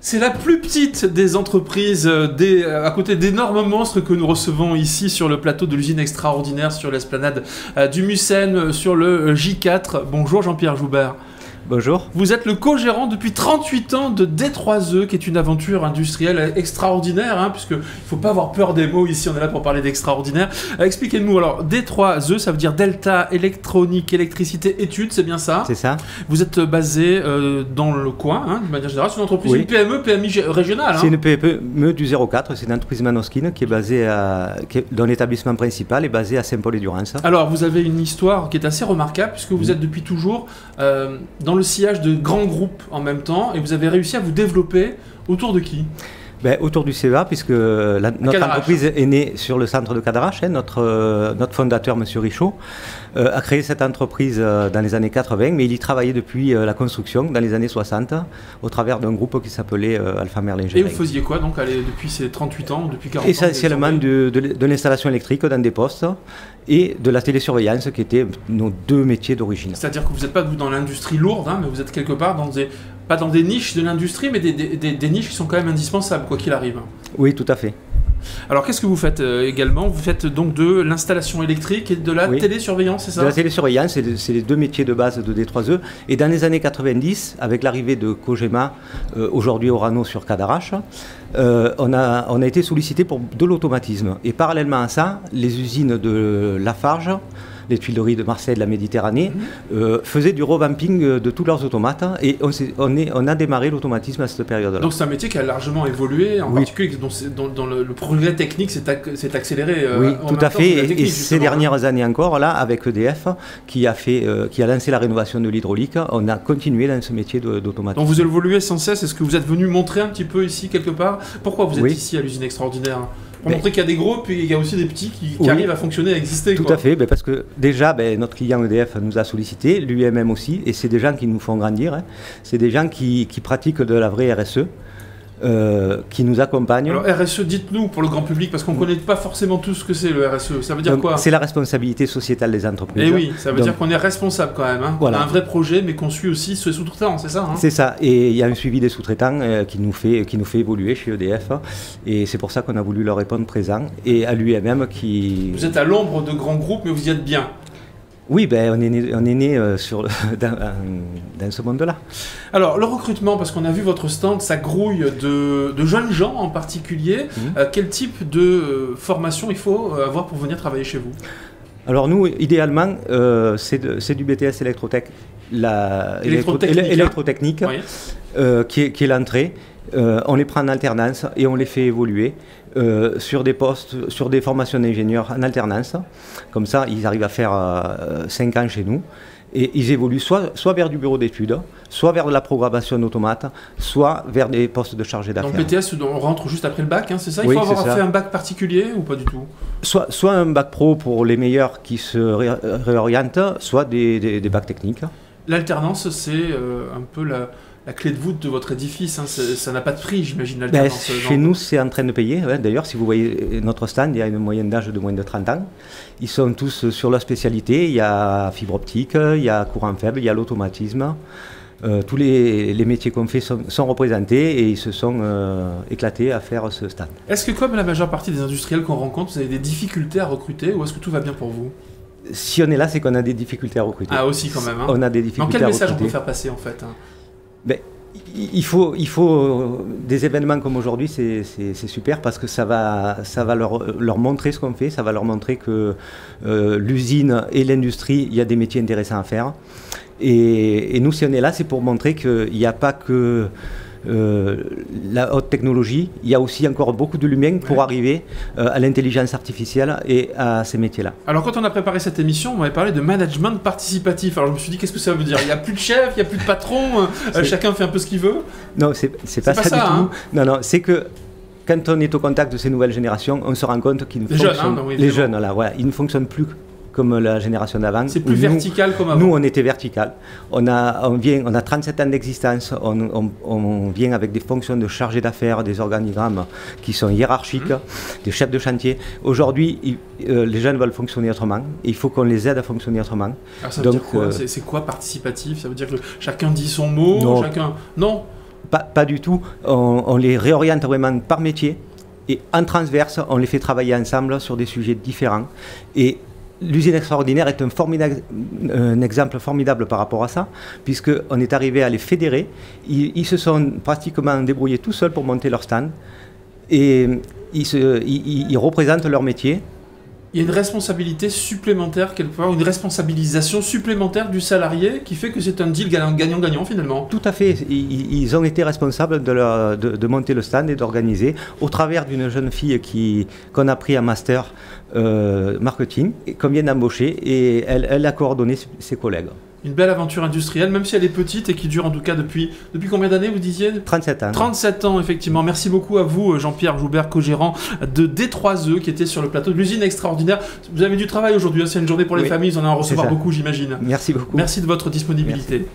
C'est la plus petite des entreprises, à côté d'énormes monstres que nous recevons ici sur le plateau de l'usine extraordinaire, sur l'esplanade du Mucem, sur le J4. Bonjour Jean-Pierre Joubert. Bonjour. Vous êtes le co-gérant depuis 38 ans de D3E, qui est une aventure industrielle extraordinaire, hein, puisqu'il ne faut pas avoir peur des mots, ici on est là pour parler d'extraordinaire. Expliquez-nous, alors D3E, ça veut dire Delta Électronique, Électricité, Études, c'est bien ça? C'est ça. Vous êtes basé dans le coin, hein, de manière générale, c'est une entreprise, oui. Une PME, PMI régionale. C'est une PME du 04, c'est une entreprise Manoskin qui est basée dont l'établissement principal est basé à Saint-Paul-et-Durance. Alors vous avez une histoire qui est assez remarquable, puisque vous êtes depuis toujours dans le sillage de grands groupes en même temps, et vous avez réussi à vous développer autour de qui? Autour du CEA, puisque notre entreprise est née sur le centre de Cadarache. Hein, notre fondateur, M. Richaud, a créé cette entreprise dans les années 80, mais il y travaillait depuis la construction dans les années 60, au travers d'un groupe qui s'appelait Alpha Merlin. Et vous faisiez quoi donc depuis ces 38 ans, depuis 40 ans? Essentiellement de l'installation électrique dans des postes et de la télésurveillance, qui étaient nos deux métiers d'origine. C'est-à-dire que vous n'êtes pas dans l'industrie lourde, hein, mais vous êtes quelque part dans pas dans des niches de l'industrie, mais des niches qui sont quand même indispensables, quoi qu'il arrive. Oui, tout à fait. Alors, qu'est-ce que vous faites également? Vous faites donc de l'installation électrique et de la télésurveillance, c'est ça? De la télésurveillance, c'est les deux métiers de base de D3E. Et dans les années 90, avec l'arrivée de Cogema, aujourd'hui Orano sur Cadarache, on a été sollicité pour de l'automatisme. Et parallèlement à ça, les usines de Lafarge, les tuileries de Marseille, de la Méditerranée, faisaient du revamping de tous leurs automates, et on a démarré l'automatisme à cette période-là. Donc c'est un métier qui a largement évolué, en particulier dont le progrès technique s'est accéléré. Oui, tout à fait, et ces dernières années encore, là, avec EDF, qui a lancé la rénovation de l'hydraulique, on a continué dans ce métier d'automatisme. Donc vous évoluez sans cesse. Est-ce que vous êtes venu montrer un petit peu ici, quelque part, pourquoi vous êtes ici à l'usine extraordinaire? Pour montrer qu'il y a des gros, puis il y a aussi des petits qui arrivent à fonctionner, à exister. Tout à fait, parce que déjà, notre client EDF nous a sollicité, l'UMM aussi, et c'est des gens qui nous font grandir, hein. C'est des gens qui pratiquent de la vraie RSE. Qui nous accompagnent. Alors RSE, dites-nous pour le grand public, parce qu'on ne connaît pas forcément tout ce que c'est le RSE. Ça veut dire quoi? C'est la responsabilité sociétale des entreprises. Et oui, ça veut dire qu'on est responsable quand même. Hein. Voilà. On a un vrai projet, mais qu'on suit aussi ses sous-traitants, c'est ça, hein? C'est ça, et il y a un suivi des sous-traitants qui nous fait évoluer chez EDF, et c'est pour ça qu'on a voulu leur répondre présent, et à lui-même qui... Vous êtes à l'ombre de grands groupes, mais vous y êtes bien. Oui, on est né dans ce monde-là. Alors, le recrutement, parce qu'on a vu votre stand, ça grouille de jeunes gens en particulier. Quel type de formation il faut avoir pour venir travailler chez vous? Alors nous, idéalement, c'est du BTS électrotechnique, qui est l'entrée. On les prend en alternance et on les fait évoluer sur des postes, sur des formations d'ingénieurs en alternance. Comme ça, ils arrivent à faire 5 ans chez nous. Et ils évoluent soit vers du bureau d'études, soit vers de la programmation d'automates, soit vers des postes de chargé d'affaires. Donc BTS, on rentre juste après le bac, hein, c'est ça? Il faut avoir fait un bac particulier ou pas du tout? Soit un bac pro pour les meilleurs qui se réorientent, soit des bacs techniques. L'alternance, c'est un peu la clé de voûte de votre édifice, hein. Ça n'a pas de prix, j'imagine, l'alternance. Chez nous, c'est en train de payer. Ouais. D'ailleurs, si vous voyez notre stand, il y a une moyenne d'âge de moins de 30 ans. Ils sont tous sur leur spécialité. Il y a fibre optique, il y a courant faible, il y a l'automatisme. Tous les métiers qu'on fait sont représentés, et ils se sont éclatés à faire ce stand. Est-ce que, comme la majeure partie des industriels qu'on rencontre, vous avez des difficultés à recruter, ou est-ce que tout va bien pour vous? Si on est là, c'est qu'on a des difficultés à recruter. Ah, aussi quand même, hein. On a des difficultés à recruter. Quel message on peut faire passer, en fait, hein? Il faut des événements comme aujourd'hui, c'est super, parce que ça va leur montrer ce qu'on fait, ça va leur montrer que l'usine et l'industrie, il y a des métiers intéressants à faire. Et nous, si on est là, c'est pour montrer qu'il n'y a pas que la haute technologie, il y a aussi encore beaucoup de l'humain pour arriver à l'intelligence artificielle et à ces métiers-là. Alors quand on a préparé cette émission, on m'avait parlé de management participatif. Alors je me suis dit, qu'est-ce que ça veut dire? Il n'y a plus de chef, il n'y a plus de patron, chacun fait un peu ce qu'il veut? Non, c'est pas ça du tout. Non, c'est que quand on est au contact de ces nouvelles générations, on se rend compte qu'ils ne fonctionnent... Les jeunes, là, voilà, ils ne fonctionnent plus comme la génération d'avant. C'est plus vertical comme avant. Nous, on était vertical. On a 37 ans d'existence. On vient avec des fonctions de chargé d'affaires, des organigrammes qui sont hiérarchiques, des chefs de chantier. Aujourd'hui, les jeunes veulent fonctionner autrement. Et il faut qu'on les aide à fonctionner autrement. Alors ça veut dire quoi? C'est quoi participatif? Ça veut dire que chacun dit son mot? Non. Pas du tout. On les réoriente vraiment par métier. Et en transverse, on les fait travailler ensemble sur des sujets différents. Et l'usine extraordinaire est un exemple formidable par rapport à ça, puisqu'on est arrivé à les fédérer. Ils se sont pratiquement débrouillés tout seuls pour monter leur stand. Et ils représentent leur métier. Il y a une responsabilité supplémentaire quelque part, une responsabilisation supplémentaire du salarié qui fait que c'est un deal gagnant-gagnant finalement. Tout à fait. Ils ont été responsables de monter le stand et d'organiser au travers d'une jeune fille qu'on a pris en master marketing, qu'on vient d'embaucher, et elle a coordonné ses collègues. Une belle aventure industrielle, même si elle est petite et qui dure en tout cas depuis combien d'années, vous disiez? 37 ans. 37 ans, effectivement. Merci beaucoup à vous, Jean-Pierre Joubert, co-gérant de D3E, qui était sur le plateau de l'usine extraordinaire. Vous avez du travail aujourd'hui, c'est une journée pour les familles, ils en ont à recevoir beaucoup, j'imagine. Merci beaucoup. Merci de votre disponibilité. Merci.